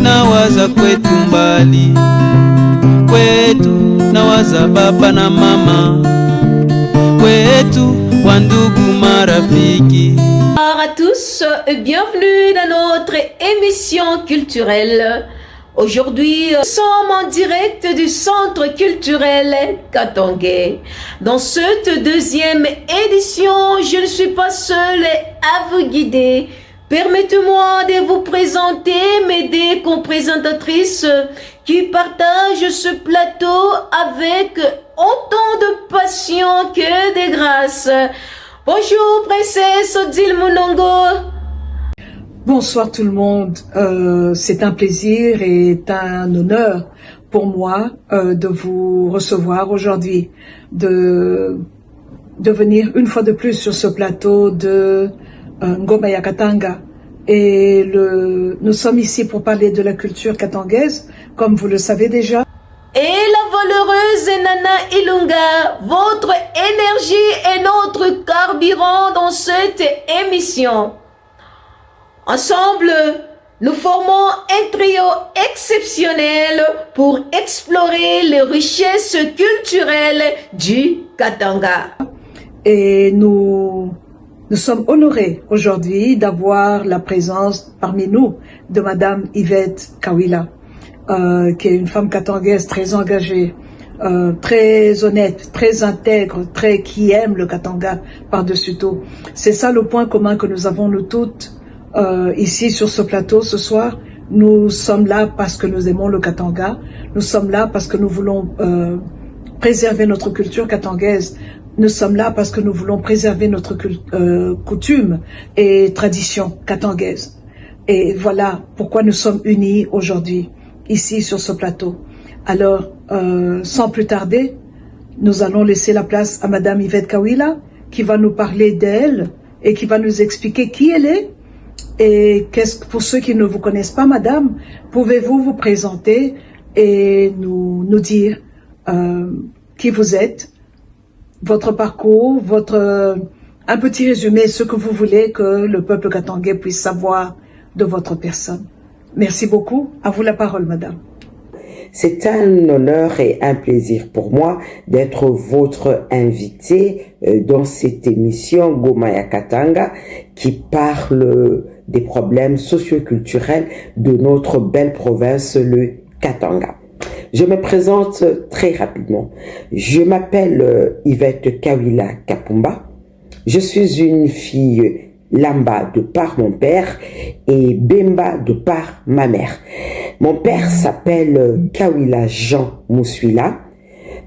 nawaza kwetu mbali, kwetu nawaza baba na mama, kwetu wandugu marafiki. Bonjour à tous et bienvenue dans notre émission culturelle. Aujourd'hui, nous sommes en direct du Centre culturel Katangé. Dans cette deuxième édition, je ne suis pas seule à vous guider. Permettez-moi de vous présenter mes deux co-présentatrices qui partagent ce plateau avec autant de passion que de grâce. Bonjour, princesse Odile Mounongo. Bonsoir tout le monde, c'est un plaisir et un honneur pour moi de vous recevoir aujourd'hui, de venir une fois de plus sur ce plateau de Ngoma ya Katanga. Et nous sommes ici pour parler de la culture katangaise, comme vous le savez déjà. Et la valeureuse Nana Ilunga, votre énergie est notre carburant dans cette émission. Ensemble, nous formons un trio exceptionnel pour explorer les richesses culturelles du Katanga. Et nous sommes honorés aujourd'hui d'avoir la présence parmi nous de Madame Yvette Kawila, qui est une femme katangaise très engagée, très honnête, très intègre, qui aime le Katanga par-dessus tout. C'est ça le point commun que nous avons nous toutes ici sur ce plateau ce soir. Nous sommes là parce que nous aimons le Katanga. Nous sommes là parce que nous voulons préserver notre culture katangaise. Nous sommes là parce que nous voulons préserver notre coutume et tradition katangaise. Et voilà pourquoi nous sommes unis aujourd'hui, ici sur ce plateau. Alors, sans plus tarder, nous allons laisser la place à Madame Yvette Kawila, qui va nous parler d'elle et qui va nous expliquer qui elle est. Et pour ceux qui ne vous connaissent pas, Madame, pouvez-vous vous présenter et nous dire qui vous êtes, votre parcours, un petit résumé, ce que vous voulez que le peuple katangais puisse savoir de votre personne. Merci beaucoup. À vous la parole, Madame. C'est un honneur et un plaisir pour moi d'être votre invitée dans cette émission Ngoma ya Katanga qui parle des problèmes socioculturels de notre belle province, le Katanga. Je me présente très rapidement. Je m'appelle Yvette Kawila Kapumba. Je suis une fille Lamba de par mon père et Bemba de par ma mère. Mon père s'appelle Kawila Jean Moussuila.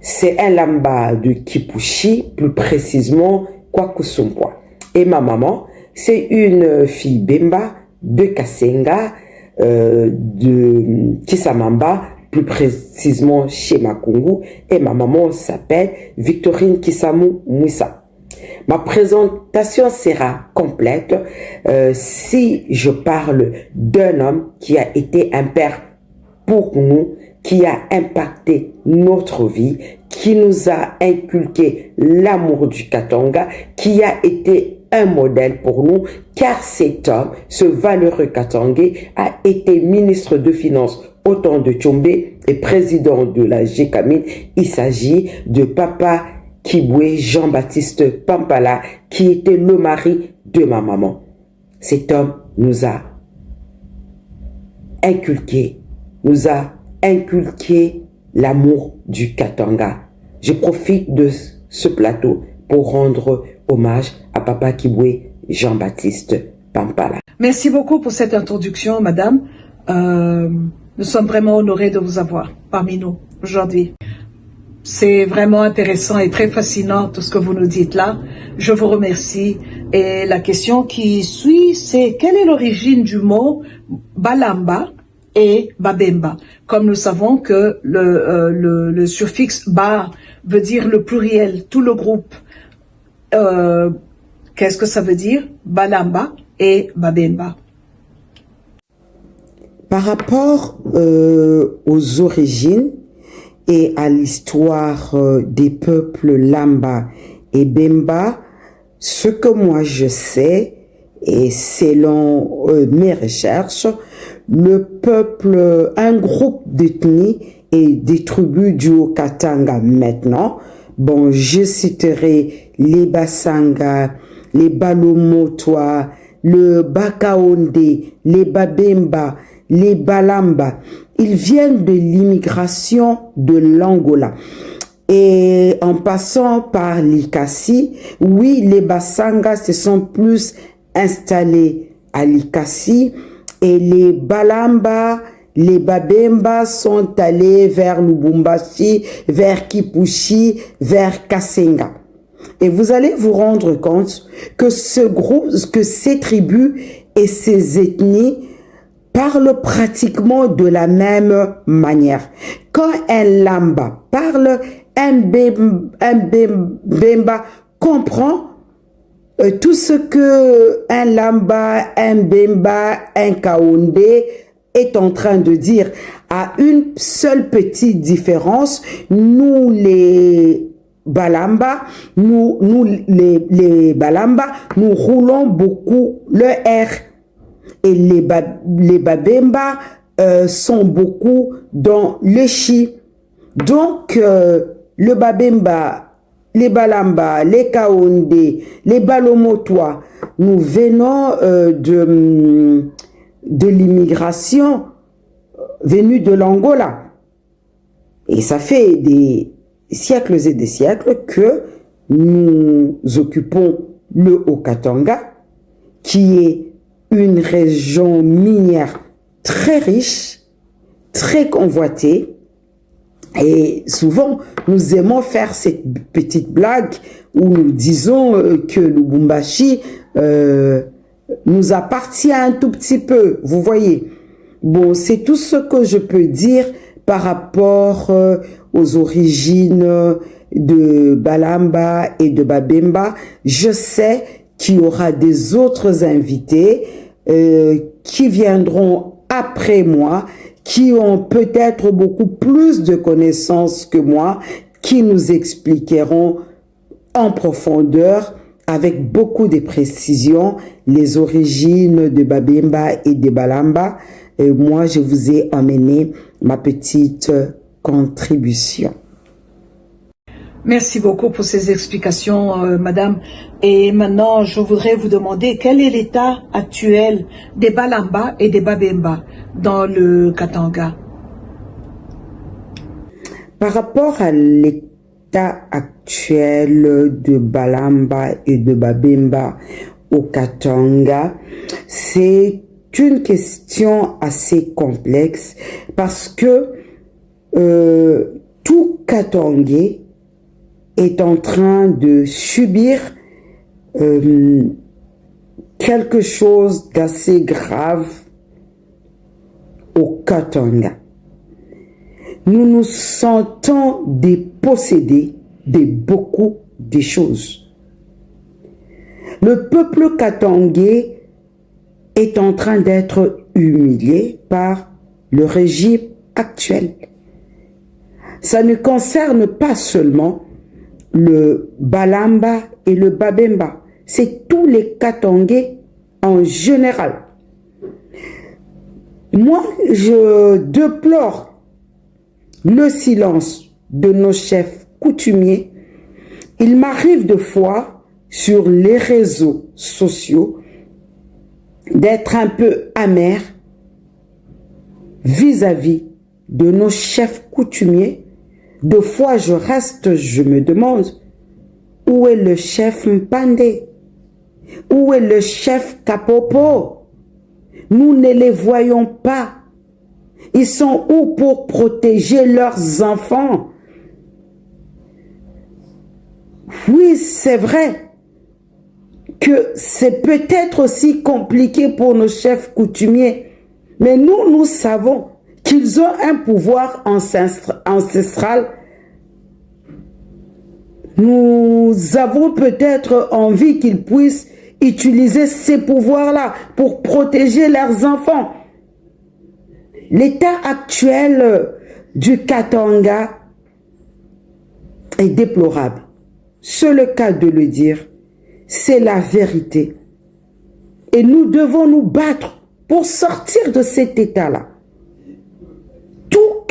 C'est un Lamba de Kipushi, plus précisément Kwakusumpwa. Et ma maman, c'est une fille Bemba de Kasenga, de Kisamamba, plus précisément chez Makungu. Et ma maman s'appelle Victorine Kisamu Mouissa. Ma présentation sera complète si je parle d'un homme qui a été un père pour nous, qui a impacté notre vie, qui nous a inculqué l'amour du Katanga, qui a été un modèle pour nous, car cet homme, ce valeureux Katangais, a été ministre de Finances au temps de Tchombe et président de la GKMIN. Il s'agit de Papa Kibwe Jean-Baptiste Pampala, qui était le mari de ma maman. Cet homme nous a inculqué l'amour du Katanga. Je profite de ce plateau pour rendre hommage à Papa Kibwe Jean-Baptiste Pampala. Merci beaucoup pour cette introduction, Madame. Nous sommes vraiment honorés de vous avoir parmi nous aujourd'hui. C'est vraiment intéressant et très fascinant tout ce que vous nous dites là. Je vous remercie. Et la question qui suit, c'est quelle est l'origine du mot Balamba et Babemba. Comme nous savons que le suffixe Ba veut dire le pluriel, tout le groupe. Qu'est-ce que ça veut dire? Balamba et Babemba. Par rapport aux origines et à l'histoire des peuples Lamba et Bemba, ce que moi je sais, et selon mes recherches, un groupe d'ethnies et des tribus du Haut-Katanga maintenant, bon, je citerai les Basanga, les Balomotois, le Bakaonde, les Babemba, les Balamba, ils viennent de l'immigration de l'Angola. Et en passant par l'Ikassi, oui, les Basanga se sont plus installés à l'Ikassi et les Balamba, les Babemba sont allés vers Lubumbashi, vers Kipushi, vers Kasenga. Et vous allez vous rendre compte que ces tribus et ces ethnies parlent pratiquement de la même manière. Quand un Lamba parle, un Bemba comprend tout ce que un Lamba, un Bemba, un Kaonde est en train de dire. À une seule petite différence, nous les Balamba, les Balamba, nous roulons beaucoup le R. Et les Babemba sont beaucoup dans le Chi. Donc, le Babemba, les Balamba, les Kaonde, les Balomotois, nous venons de l'immigration venue de l'Angola. Et ça fait des siècles et des siècles que nous occupons le Haut-Katanga, qui est une région minière très riche, très convoitée. Et souvent, nous aimons faire cette petite blague où nous disons que Lubumbashi nous appartient un tout petit peu. Vous voyez. Bon, c'est tout ce que je peux dire par rapport aux origines de Balamba et de Babemba. Je sais qu'il y aura des autres invités qui viendront après moi, qui ont peut-être beaucoup plus de connaissances que moi, qui nous expliqueront en profondeur, avec beaucoup de précision, les origines de Babemba et de Balamba. Et moi, je vous ai amené ma petite contribution. Merci beaucoup pour ces explications, madame. Et maintenant, je voudrais vous demander quel est l'état actuel des Balamba et des Babemba dans le Katanga. Par rapport à l'état actuel de Balamba et de Babemba au Katanga, c'est une question assez complexe parce que tout Katangais est en train de subir quelque chose d'assez grave au Katanga. Nous nous sentons dépossédés de beaucoup de choses. Le peuple katangais est en train d'être humilié par le régime actuel. Ça ne concerne pas seulement le Balamba et le Babemba, c'est tous les Katangais en général. Moi, je déplore le silence de nos chefs coutumiers. Il m'arrive de fois sur les réseaux sociaux d'être un peu amer vis-à-vis de nos chefs coutumiers. De fois, je me demande, où est le chef Mpande? Où est le chef Kapopo? Nous ne les voyons pas. Ils sont où pour protéger leurs enfants? Oui, c'est vrai que c'est peut-être aussi compliqué pour nos chefs coutumiers Mais nous savons qu'ils ont un pouvoir ancestral. Nous avons peut-être envie qu'ils puissent utiliser ces pouvoirs-là pour protéger leurs enfants. L'état actuel du Katanga est déplorable. C'est le cas de le dire. C'est la vérité. Et nous devons nous battre pour sortir de cet état-là. Tout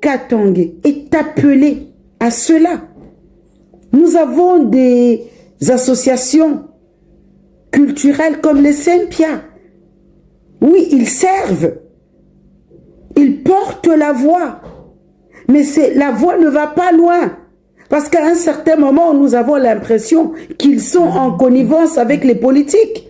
Katangais est appelé à cela. Nous avons des associations culturelles comme les Saint-Pierre. Oui, ils servent. Ils portent la voix. Mais la voix ne va pas loin. Parce qu'à un certain moment, nous avons l'impression qu'ils sont en connivence avec les politiques.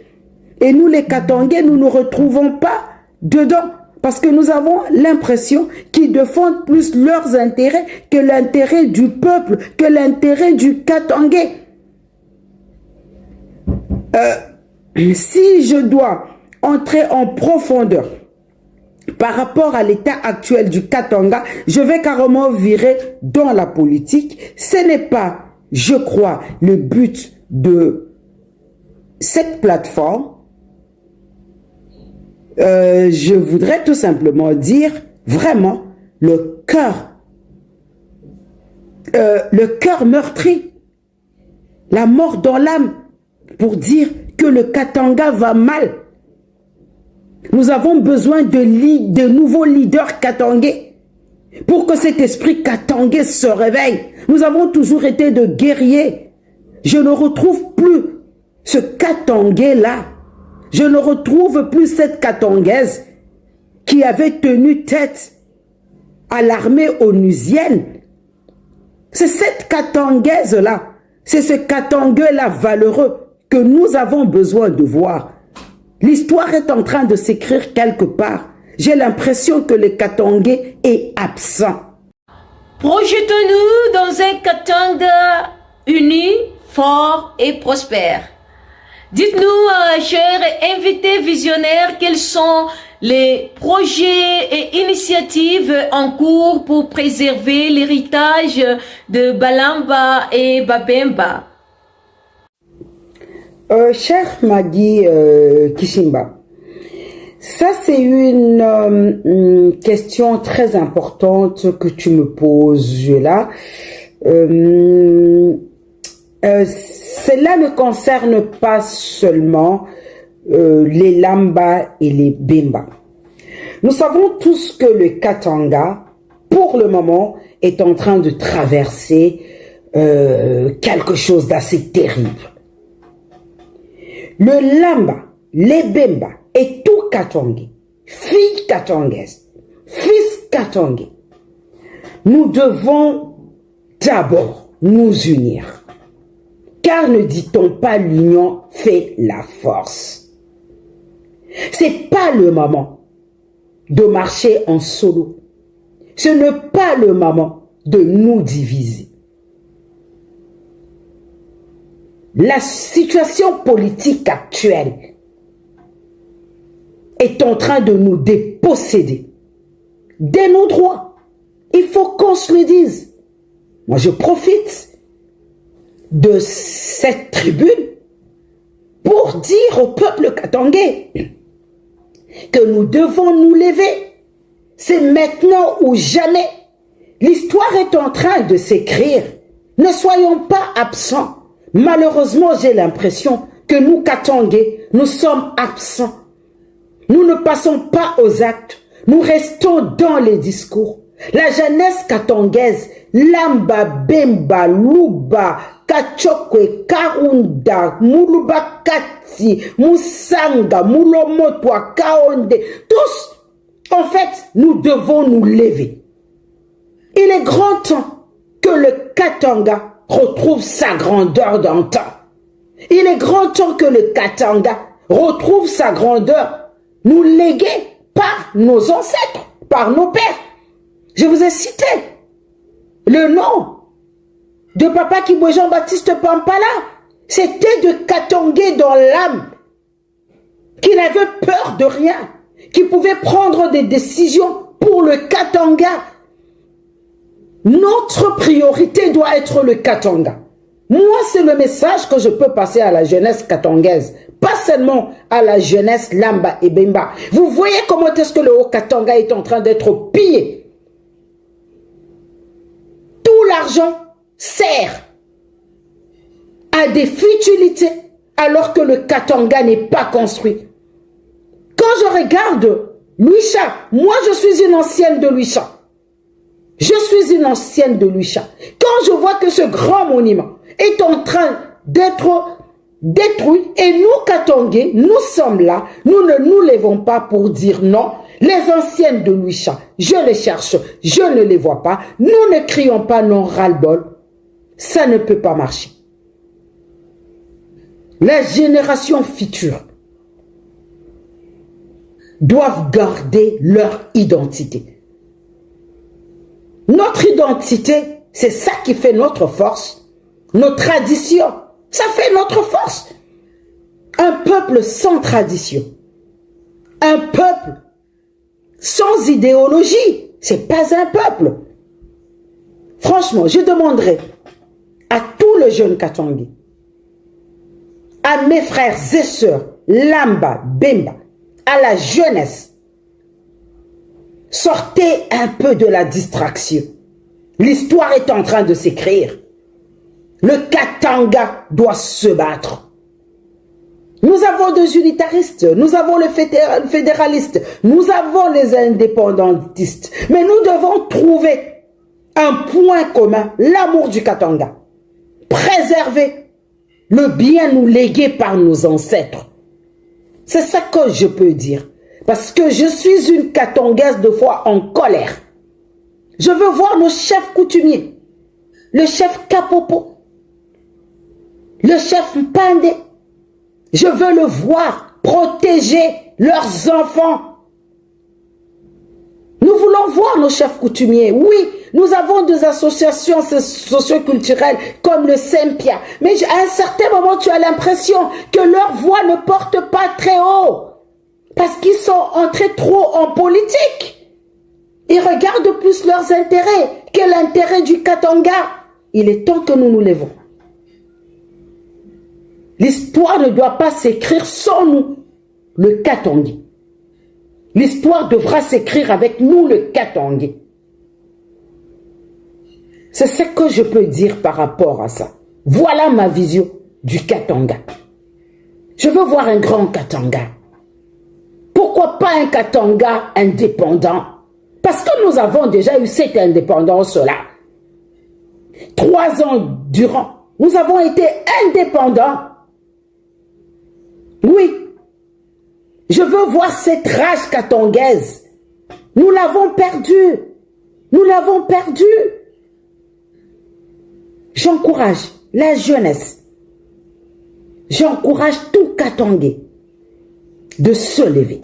Et nous, les Katangais, nous ne nous retrouvons pas dedans. Parce que nous avons l'impression qu'ils défendent plus leurs intérêts que l'intérêt du peuple, que l'intérêt du Katangais. Si je dois entrer en profondeur par rapport à l'état actuel du Katanga, je vais carrément virer dans la politique. Ce n'est pas, je crois, le but de cette plateforme. Je voudrais tout simplement dire vraiment le cœur meurtri, la mort dans l'âme, pour dire que le Katanga va mal. Nous avons besoin de nouveaux leaders katangais pour que cet esprit katangais se réveille. Nous avons toujours été de guerriers. Je ne retrouve plus ce Katangais-là. Je ne retrouve plus cette Katangaise qui avait tenu tête à l'armée onusienne. C'est cette Katangaise-là, c'est ce Katangais-là valeureux que nous avons besoin de voir. L'histoire est en train de s'écrire quelque part. J'ai l'impression que le Katangais est absent. Projetons-nous dans un Katanga uni, fort et prospère. Dites-nous, chers invités visionnaires, quels sont les projets et initiatives en cours pour préserver l'héritage de Balamba et Babemba. Cher Maggie Kishimba, ça c'est une question très importante que tu me poses là. Cela ne concerne pas seulement les Lamba et les Bemba. Nous savons tous que le Katanga, pour le moment, est en train de traverser quelque chose d'assez terrible. Le Lamba, les Bemba et tout Katangais, filles katangaises, fils katangais, nous devons d'abord nous unir. Car ne dit-on pas l'union fait la force? C'est pas le moment de marcher en solo. Ce n'est pas le moment de nous diviser. La situation politique actuelle est en train de nous déposséder de nos droits. Il faut qu'on se le dise. Moi, je profite de cette tribune pour dire au peuple katangais que nous devons nous lever. C'est maintenant ou jamais. L'histoire est en train de s'écrire. Ne soyons pas absents. Malheureusement, j'ai l'impression que nous, Katangais, nous sommes absents. Nous ne passons pas aux actes. Nous restons dans les discours. La jeunesse katangaise, Lamba, Bemba, Luba, Kachokwe, Karunda, Muluba Kati, Musanga, Mulomotwa, Kaonde, tous, en fait, nous devons nous lever. Il est grand temps que le Katanga retrouve sa grandeur d'antan. Il est grand temps que le Katanga retrouve sa grandeur, nous léguée par nos ancêtres, par nos pères. Je vous ai cité le nom de Papa Kibwe Jean-Baptiste Pampala. C'était de Katangais dans l'âme. qui n'avait peur de rien, qui pouvait prendre des décisions pour le Katanga. Notre priorité doit être le Katanga. Moi, c'est le message que je peux passer à la jeunesse katangaise, pas seulement à la jeunesse Lamba et Bemba. Vous voyez comment est-ce que le Haut-Katanga est en train d'être pillé. Tout l'argent sert à des futilités alors que le Katanga n'est pas construit. Quand je regarde Luisha, moi je suis une ancienne de Luisha. Je suis une ancienne de Luisha. Quand je vois que ce grand monument est en train d'être détruit et nous, Katangais, nous sommes là, nous ne nous lèvons pas pour dire non. Les anciennes de Luisha, je les cherche, je ne les vois pas. Nous ne crions pas non ras-le-bol. Ça ne peut pas marcher. Les générations futures doivent garder leur identité. Notre identité, c'est ça qui fait notre force. Nos traditions, ça fait notre force. Un peuple sans tradition, un peuple sans idéologie, c'est pas un peuple. Franchement, je demanderai à tous les jeunes Katangais, à mes frères et sœurs, Lamba, Bemba, à la jeunesse, sortez un peu de la distraction. L'histoire est en train de s'écrire. Le Katanga doit se battre. Nous avons des unitaristes, nous avons les fédéralistes, nous avons les indépendantistes. Mais nous devons trouver un point commun, l'amour du Katanga. Préserver le bien nous légué par nos ancêtres. C'est ça que je peux dire. Parce que je suis une Katangaise de foi en colère. Je veux voir nos chefs coutumiers, le chef Kapopo, le chef Mpande. Je veux le voir protéger leurs enfants. Nous voulons voir nos chefs coutumiers. Oui, nous avons des associations socioculturelles comme le Sempia. Mais à un certain moment, tu as l'impression que leur voix ne porte pas très haut. Parce qu'ils sont entrés trop en politique. Ils regardent plus leurs intérêts que l'intérêt du Katanga. Il est temps que nous nous levons. L'histoire ne doit pas s'écrire sans nous, le Katangais. L'histoire devra s'écrire avec nous, le Katangais. C'est ce que je peux dire par rapport à ça. Voilà ma vision du Katanga. Je veux voir un grand Katanga. Pourquoi pas un Katanga indépendant? Parce que nous avons déjà eu cette indépendance-là. 3 ans durant, nous avons été indépendants. Oui, je veux voir cette rage katangaise. Nous l'avons perdue. Nous l'avons perdue. J'encourage la jeunesse. J'encourage tout Katangais de se lever.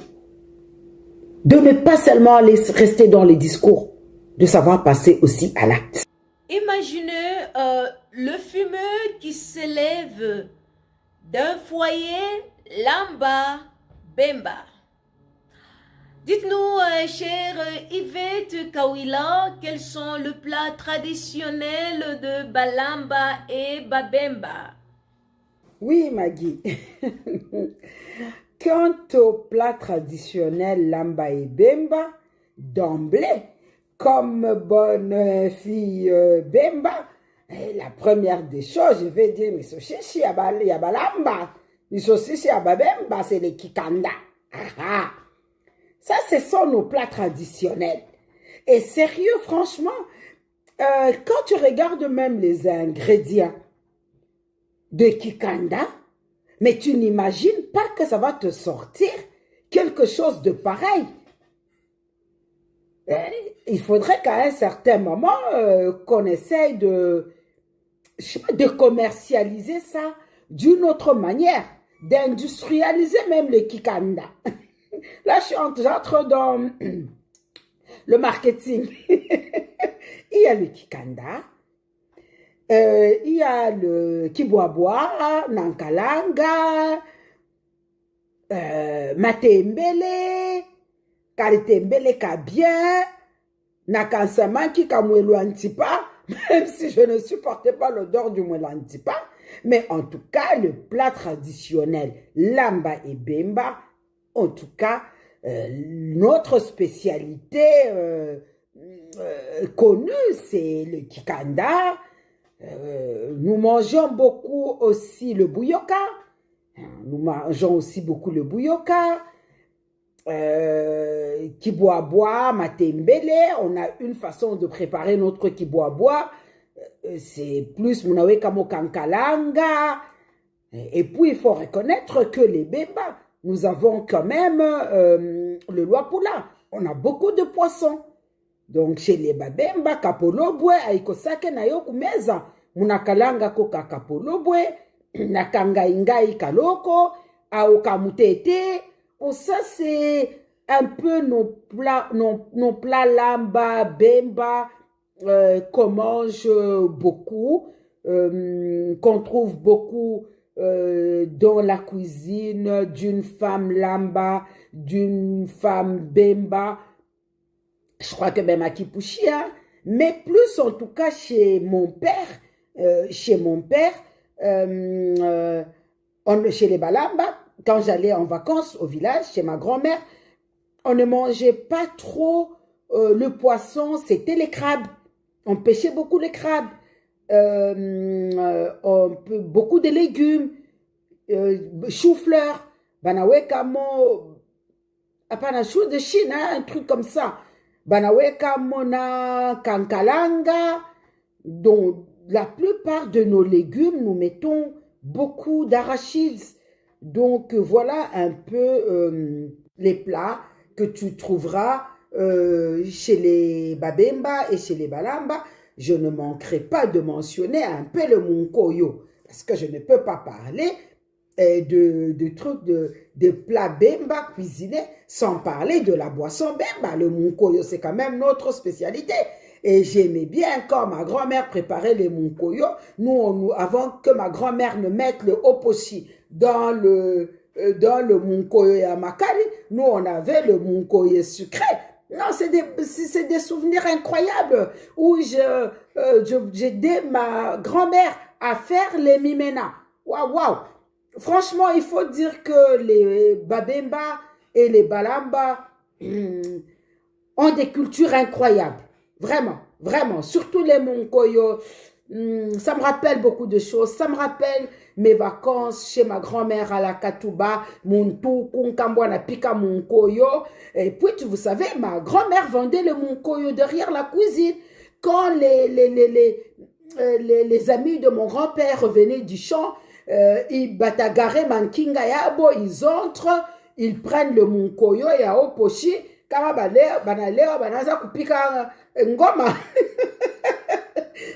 De ne pas seulement rester dans les discours, de savoir passer aussi à l'acte. Imaginez le fumeux qui s'élève d'un foyer Lamba Bemba. Dites-nous, chère Yvette Kawila, quels sont les plats traditionnels de Balamba et Babemba? Oui, Maggie. Quant au plat traditionnel Lamba et Bemba, d'emblée, comme bonne fille Bemba, la première des choses, je vais dire, mais ce Yabalamba, Bemba, c'est les Kikanda. Ça, ce sont nos plats traditionnels. Et sérieux, franchement, quand tu regardes même les ingrédients de Kikanda, mais tu n'imagines pas que ça va te sortir quelque chose de pareil. Il faudrait qu'à un certain moment, qu'on essaye de commercialiser ça d'une autre manière, d'industrialiser même le Kikanda. Là, j'entre dans le marketing. Il y a le Kikanda, il y a le Kibwabwa, Nankalanga, matembele, karitembele ka bien, nakansamaki ka mwelo antipa, même si je ne supportais pas l'odeur du mwelo antipa, mais en tout cas, le plat traditionnel, lamba et bemba, en tout cas, notre spécialité connue, c'est le kikanda. Nous mangeons beaucoup aussi le bouyoka. Nous mangeons aussi beaucoup le bouyoka. Kiboaboa, matembele. On a une façon de préparer notre kiboaboa. C'est plus munawe kamo kankalanga. Et puis, il faut reconnaître que les bébas, nous avons quand même le luapula. On a beaucoup de poissons. Donc, chez les babemba, kapolobwe, aikosake na yo kumeza. Munakalanga koka kapolobwe, nakanga ingai kaloko, aokamutete. Bon, ça, c'est un peu nos plats lamba, bemba, qu'on mange beaucoup, qu'on trouve beaucoup dans la cuisine d'une femme lamba, d'une femme bemba. Je crois que même à Kipuchia, mais plus en tout cas chez mon père, chez les Balamba, quand j'allais en vacances au village, chez ma grand-mère, on ne mangeait pas trop le poisson, c'était les crabes. On pêchait beaucoup les crabes, beaucoup de légumes, chou-fleur, banawekamo, chou de Chine, hein, un truc comme ça. Banaweka mona kankalanga, dont la plupart de nos légumes, nous mettons beaucoup d'arachides. Donc voilà un peu les plats que tu trouveras chez les Babemba et chez les Balamba. Je ne manquerai pas de mentionner un peu le munkoyo, parce que je ne peux pas parler de trucs de plats bemba cuisinés sans parler de la boisson bemba. Le munkoyo, c'est quand même notre spécialité. Et j'aimais bien quand ma grand-mère préparait les munkoyo. Nous, avant que ma grand-mère ne mette le oposhi dans le munkoyo yamakari, nous, on avait le munkoyo sucré. Non, c'est des souvenirs incroyables où j'aidais ma grand-mère à faire les mimena. Waouh, waouh! Franchement, il faut dire que les Babemba et les Balamba ont des cultures incroyables. Vraiment, vraiment. Surtout les Munkoyo. Ça me rappelle beaucoup de choses. Ça me rappelle mes vacances chez ma grand-mère à la Katouba, Muntu, Kunkambwana, Pika Munkoyo. Et puis, vous savez, ma grand-mère vendait le Munkoyo derrière la cuisine. Quand les amis de mon grand-père revenaient du champ, ils batagare mankinga yabo, ils entrent, ils prennent le munkoyo et à oposhi, kama banaleo banaza kupika ngoma.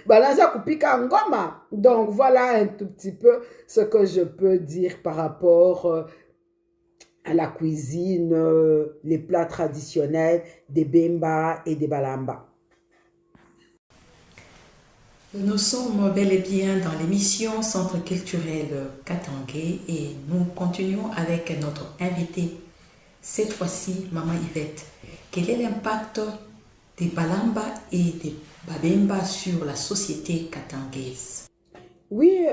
Banaza kupika ngoma. Donc voilà un tout petit peu ce que je peux dire par rapport à la cuisine, les plats traditionnels des Bemba et des Balamba. Nous sommes bel et bien dans l'émission Centre culturel Katangé et nous continuons avec notre invité, cette fois-ci Maman Yvette. Quel est l'impact des Balamba et des Babemba sur la société katangaise? Oui,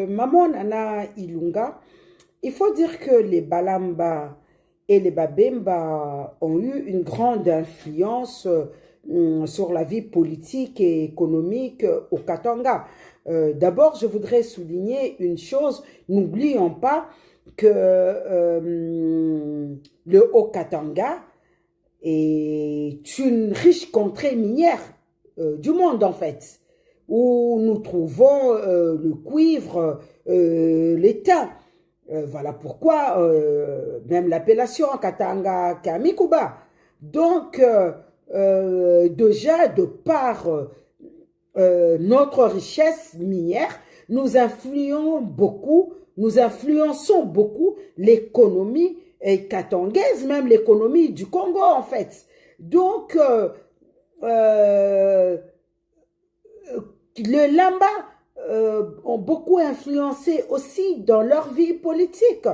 Maman Nana Ilunga, il faut dire que les Balamba et les Babemba ont eu une grande influence sur la vie politique et économique au Katanga. D'abord, je voudrais souligner une chose. N'oublions pas que le Haut-Katanga est une riche contrée minière du monde, en fait, où nous trouvons le cuivre, l'étain. Voilà pourquoi même l'appellation Katanga Kamikuba. Donc, déjà, de par notre richesse minière, nous influençons beaucoup l'économie katangaise, même l'économie du Congo, en fait. Donc, les Lamba ont beaucoup influencé aussi dans leur vie politique.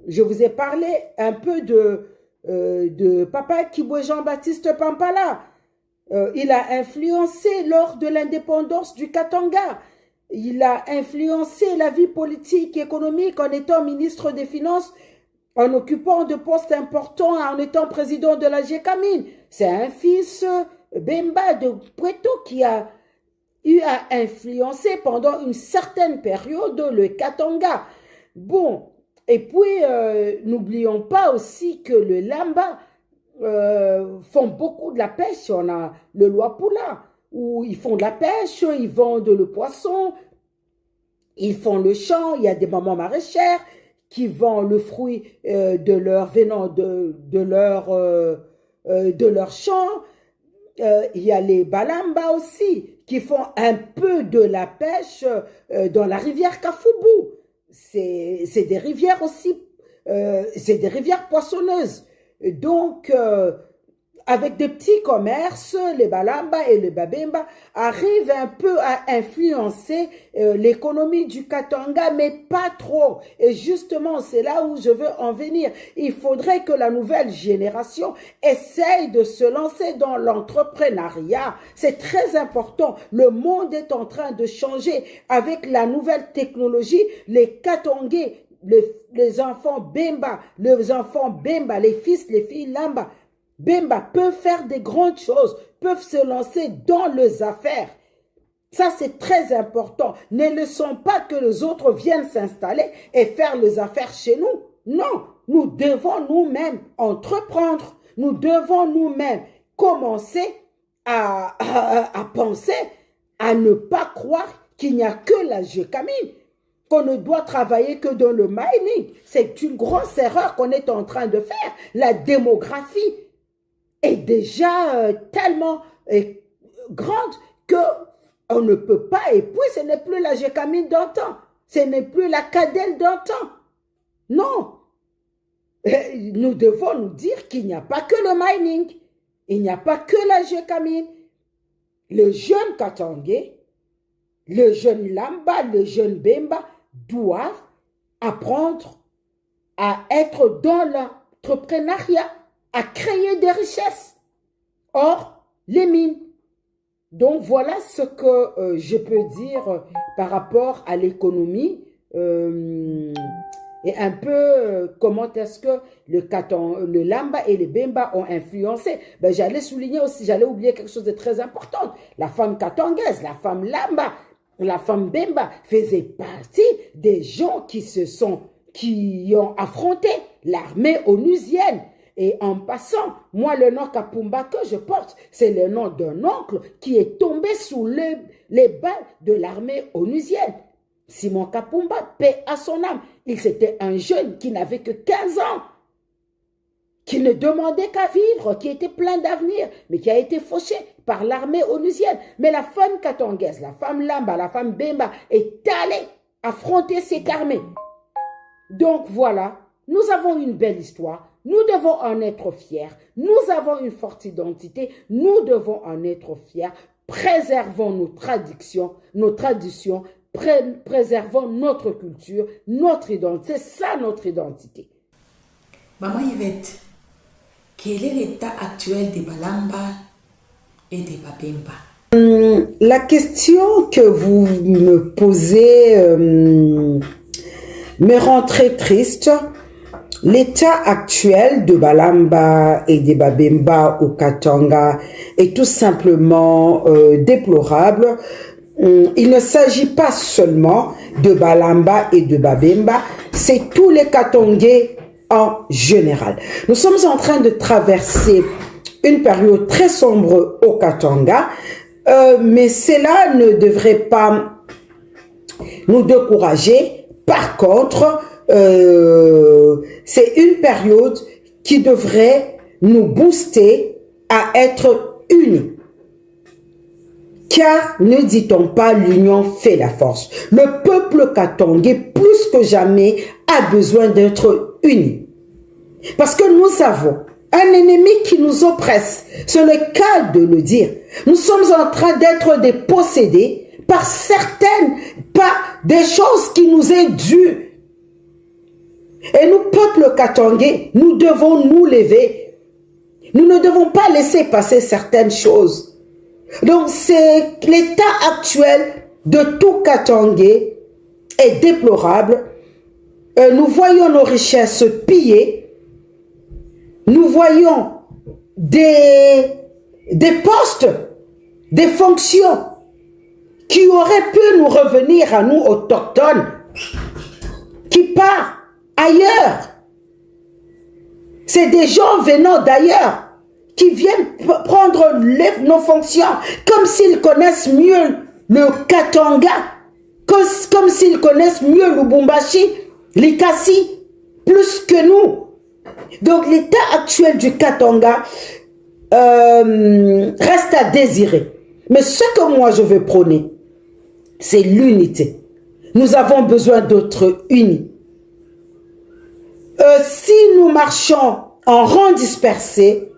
je vous ai parlé un peu de Papa Kibwe Jean-Baptiste Pampala. Il a influencé lors de l'indépendance du Katanga. Il a influencé la vie politique et économique en étant ministre des Finances, en occupant de postes importants, en étant président de la GECAMIN. C'est un fils Bemba de Puerto qui a eu à influencer pendant une certaine période le Katanga. Bon, et puis n'oublions pas aussi que le Lamba font beaucoup de la pêche. On a le Luapula, où ils font de la pêche, ils vendent le poisson, ils font le champ, il y a des mamans maraîchères qui vendent le fruit venant de leur champ. Il y a les Balamba aussi, qui font un peu de la pêche dans la rivière Kafoubou. C'est des rivières aussi, c'est des rivières poissonneuses. Donc, avec des petits commerces, les Balamba et les Babemba arrivent un peu à influencer l'économie du Katanga, mais pas trop. Et justement, c'est là où je veux en venir. Il faudrait que la nouvelle génération essaye de se lancer dans l'entrepreneuriat. C'est très important. Le monde est en train de changer avec la nouvelle technologie. Les Katangais, les enfants Bemba, les fils, les filles Lamba, Bemba peuvent faire des grandes choses, peuvent se lancer dans les affaires. Ça, c'est très important. Ne laissons pas que les autres viennent s'installer et faire les affaires chez nous. Non, nous devons nous-mêmes entreprendre. Nous devons nous-mêmes commencer à penser, à ne pas croire qu'il n'y a que la GECAMIN, qu'on ne doit travailler que dans le mining. C'est une grosse erreur qu'on est en train de faire. La démographie est déjà tellement grande qu'on ne peut pas, et puis ce n'est plus la GECAMIN d'antan, ce n'est plus la CADEL d'antan. Non, nous devons nous dire qu'il n'y a pas que le mining, il n'y a pas que la GECAMIN. Le jeune Katangais, le jeune Lamba, le jeune Bemba doivent apprendre à être dans l'entrepreneuriat, à créer des richesses. Or, les mines. Donc, voilà ce que je peux dire par rapport à l'économie et un peu comment est-ce que le Lamba et le Bemba ont influencé. Ben, j'allais souligner aussi, j'allais oublier quelque chose de très important. La femme katangaise, la femme Lamba, la femme Bemba faisait partie des gens qui ont affronté l'armée onusienne. Et en passant, moi, le nom Kapumba que je porte, c'est le nom d'un oncle qui est tombé sous les balles de l'armée onusienne. Simon Kapumba, paix à son âme. C'était un jeune qui n'avait que 15 ans, qui ne demandait qu'à vivre, qui était plein d'avenir, mais qui a été fauché par l'armée onusienne. Mais la femme katangaise, la femme Lamba, la femme Bemba est allée affronter cette armée. Donc voilà, nous avons une belle histoire. Nous devons en être fiers. Nous avons une forte identité. Nous devons en être fiers. Préservons nos traditions, préservons notre culture, notre identité. C'est ça notre identité. Maman Yvette, quel est l'état actuel des Balamba et des Babemba? La question que vous me posez me rend très triste. L'état actuel de Balamba et des Babemba au Katanga est tout simplement déplorable. Il ne s'agit pas seulement de Balamba et de Babemba, c'est tous les Katangais en général. Nous sommes en train de traverser une période très sombre au Katanga, mais cela ne devrait pas nous décourager. Par contre, c'est une période qui devrait nous booster à être unis. Car ne dit-on pas l'union fait la force? Le peuple katangais, plus que jamais, a besoin d'être uni. Parce que nous avons un ennemi qui nous oppresse. Ce n'est qu'à de le dire. Nous sommes en train d'être dépossédés par des choses qui nous est dues. Et nous, peuple katangais, nous devons nous lever. Nous ne devons pas laisser passer certaines choses. Donc, c'est l'état actuel de tout katangais est déplorable. Nous voyons nos richesses pillées. Nous voyons des postes, des fonctions qui auraient pu nous revenir à nous autochtones, qui partent ailleurs. C'est des gens venant d'ailleurs qui viennent prendre nos fonctions comme s'ils connaissent mieux le Katanga, comme s'ils connaissent mieux le Lubumbashi, l'Ikasi, plus que nous. Donc l'état actuel du Katanga reste à désirer. Mais ce que moi je veux prôner, c'est l'unité. Nous avons besoin d'être unis. Si nous marchons en rang dispersé,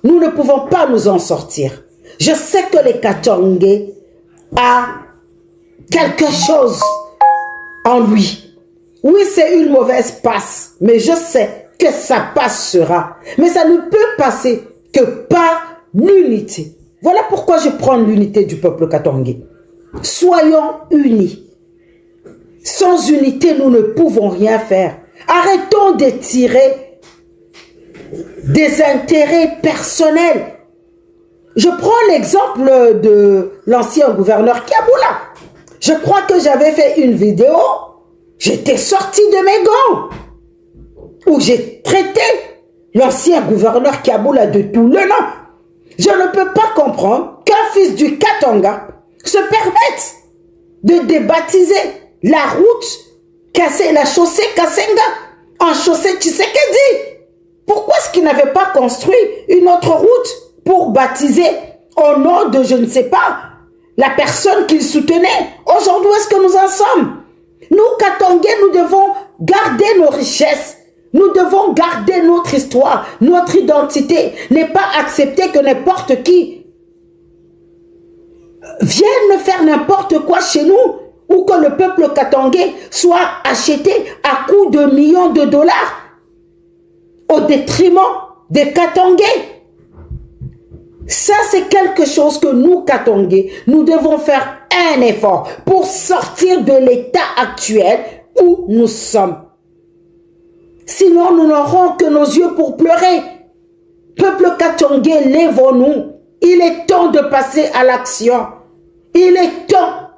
nous ne pouvons pas nous en sortir. Je sais que les Katangais a quelque chose en lui. Oui, c'est une mauvaise passe, mais je sais que ça passera. Mais ça ne peut passer que par l'unité. Voilà pourquoi je prends l'unité du peuple katangais. Soyons unis. Sans unité, nous ne pouvons rien faire. Arrêtons de tirer des intérêts personnels. Je prends l'exemple de l'ancien gouverneur Kiaboula. Je crois que j'avais fait une vidéo. J'étais sorti de mes gants où j'ai traité l'ancien gouverneur Kiaboula de tout le nom. Je ne peux pas comprendre qu'un fils du Katanga se permette de débaptiser la route, casser la chaussée Kasenga en chaussée Tshisekedi. Pourquoi est-ce qu'il n'avait pas construit une autre route pour baptiser au nom de je ne sais pas la personne qu'il soutenait? Aujourd'hui, où est-ce que nous en sommes? Nous, Katangais, nous devons garder nos richesses. Nous devons garder notre histoire, notre identité. Ne pas accepter que n'importe qui vienne faire n'importe quoi chez nous ou que le peuple katangais soit acheté à coups de millions de dollars au détriment des Katangais. Ça, c'est quelque chose que nous, Katangais, nous devons faire un effort pour sortir de l'état actuel où nous sommes. Sinon, nous n'aurons que nos yeux pour pleurer. Peuple katangais, lèvons-nous. Il est temps de passer à l'action. Il est temps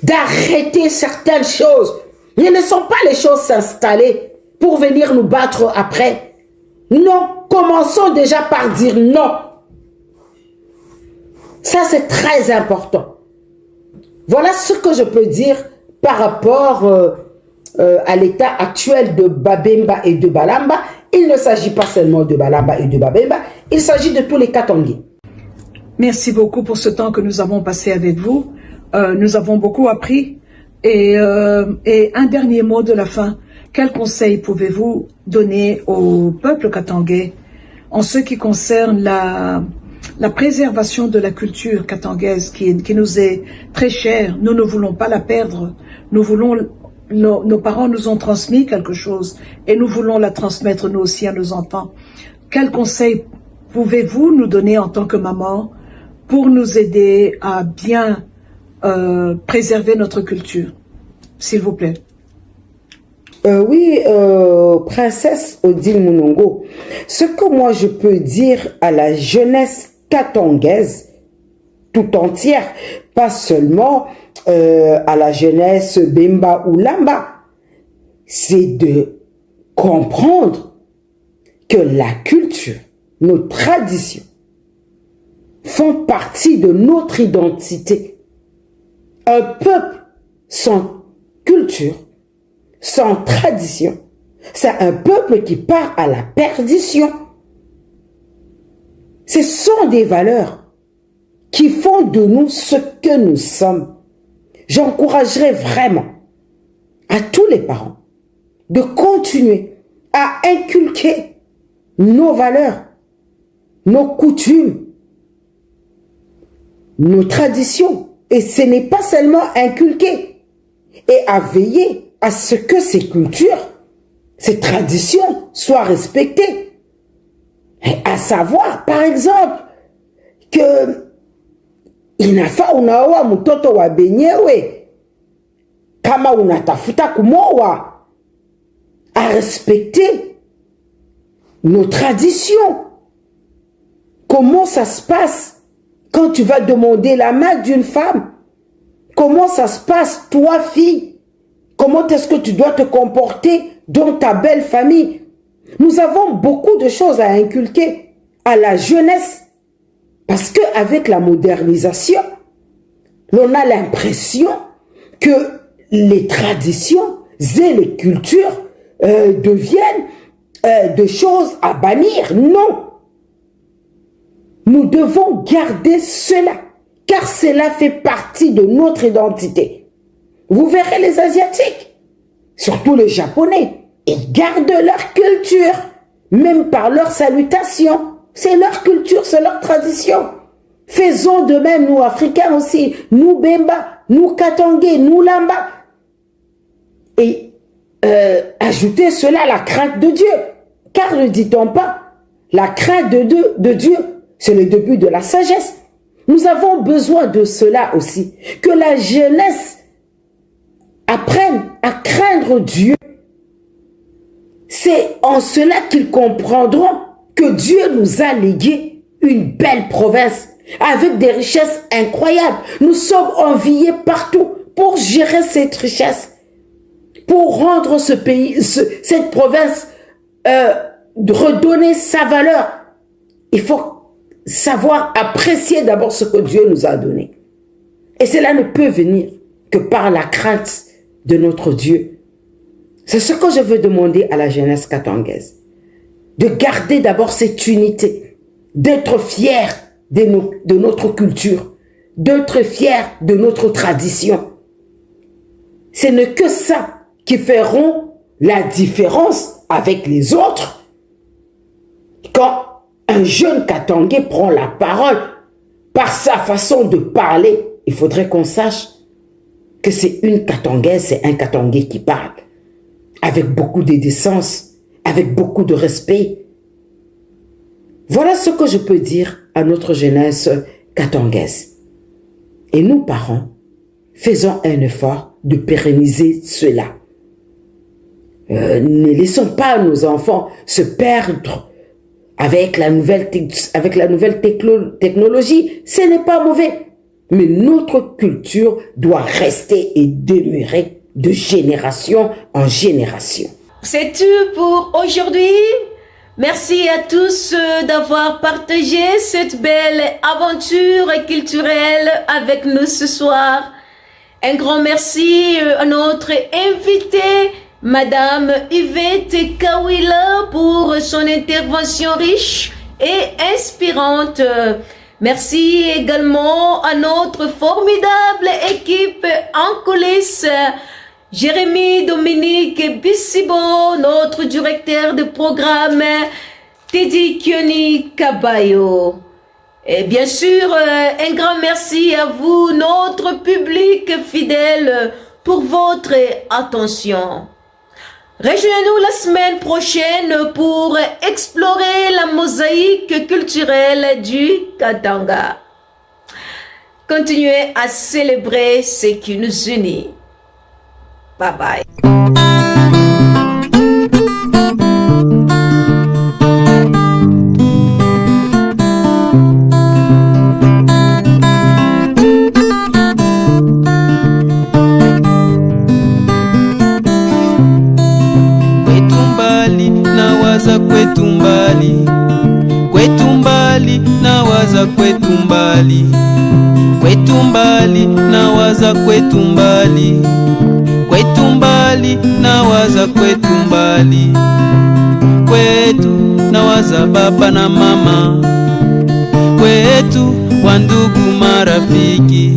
d'arrêter certaines choses. Ne laissons pas les choses s'installer pour venir nous battre après. Non, commençons déjà par dire non. Ça, c'est très important. Voilà ce que je peux dire par rapport à l'état actuel de Babemba et de Balamba. Il ne s'agit pas seulement de Balamba et de Babemba, il s'agit de tous les Katangais. Merci beaucoup pour ce temps que nous avons passé avec vous. Nous avons beaucoup appris. Et un dernier mot de la fin. Quel conseil pouvez-vous donner au peuple katangais en ce qui concerne la préservation de la culture katangaise qui nous est très chère? Nous ne voulons pas la perdre. Nous voulons, nos parents nous ont transmis quelque chose et nous voulons la transmettre nous aussi à nos enfants. Quel conseil pouvez-vous nous donner en tant que maman pour nous aider à bien préserver notre culture, s'il vous plaît? Oui, princesse Odile Mounongo, ce que moi je peux dire à la jeunesse katangaise tout entière, pas seulement à la jeunesse Bemba ou Lamba, c'est de comprendre que la culture, nos traditions font partie de notre identité. Un peuple sans culture, sans tradition, c'est un peuple qui part à la perdition. Ce sont des valeurs qui font de nous ce que nous sommes. J'encouragerais vraiment à tous les parents de continuer à inculquer nos valeurs, nos coutumes, nos traditions. Et ce n'est pas seulement inculquer, et à veiller à ce que ces cultures ces traditions soient respectées. Et à savoir, par exemple, que inafaa unaoa mtoto wa benyewe kama unatafuta kumoa, à respecter nos traditions. Comment ça se passe quand tu vas demander la main d'une femme? Comment ça se passe, toi, fille? Comment est-ce que tu dois te comporter dans ta belle famille? Nous avons beaucoup de choses à inculquer à la jeunesse. Parce qu'avec la modernisation, l'on a l'impression que les traditions et les cultures deviennent des choses à bannir. Non. Nous devons garder cela, car cela fait partie de notre identité. Vous verrez les Asiatiques, surtout les Japonais, ils gardent leur culture, même par leur salutation. C'est leur culture, c'est leur tradition. Faisons de même, nous, Africains aussi, nous, Bemba, nous, Katangé, nous, Lamba. Et ajoutez cela à la crainte de Dieu. Car ne dit-on pas, la crainte de Dieu, c'est le début de la sagesse. Nous avons besoin de cela aussi. Que la jeunesse apprenne à craindre Dieu. C'est en cela qu'ils comprendront que Dieu nous a légué une belle province avec des richesses incroyables. Nous sommes enviés partout pour gérer cette richesse, pour rendre ce pays, cette province, redonner sa valeur. Il faut savoir apprécier d'abord ce que Dieu nous a donné. Et cela ne peut venir que par la crainte de notre Dieu. C'est ce que je veux demander à la jeunesse katangaise. De garder d'abord cette unité, d'être fiers de notre culture, d'être fiers de notre tradition. Ce n'est que ça qui feront la différence avec les autres. Quand un jeune Katangais prend la parole, par sa façon de parler, il faudrait qu'on sache que c'est une Katangaise, c'est un Katangais qui parle, avec beaucoup de décence, avec beaucoup de respect. Voilà ce que je peux dire à notre jeunesse katangaise. Et nous, parents, faisons un effort de pérenniser cela. Ne laissons pas nos enfants se perdre avec la nouvelle technologie. Ce n'est pas mauvais. Mais notre culture doit rester et demeurer de génération en génération. C'est tout pour aujourd'hui. Merci à tous d'avoir partagé cette belle aventure culturelle avec nous ce soir. Un grand merci à notre invitée, Madame Yvette Kawila, pour son intervention riche et inspirante. Merci également à notre formidable équipe en coulisses, Jérémy Dominique Bissibo, notre directeur de programme, Teddy Kioni Kabayo. Et bien sûr, un grand merci à vous, notre public fidèle, pour votre attention. Rejoignez-nous la semaine prochaine pour explorer la mosaïque culturelle du Katanga. Continuez à célébrer ce qui nous unit. Bye bye. Kwetu mbali, kwetu mbali, nawaza kwetu mbali, kwetu mbali, nawaza kwetu mbali, kwetu mbali, nawaza kwetu mbali, kwetu nawaza baba na mama, kwetu wandugu marafiki.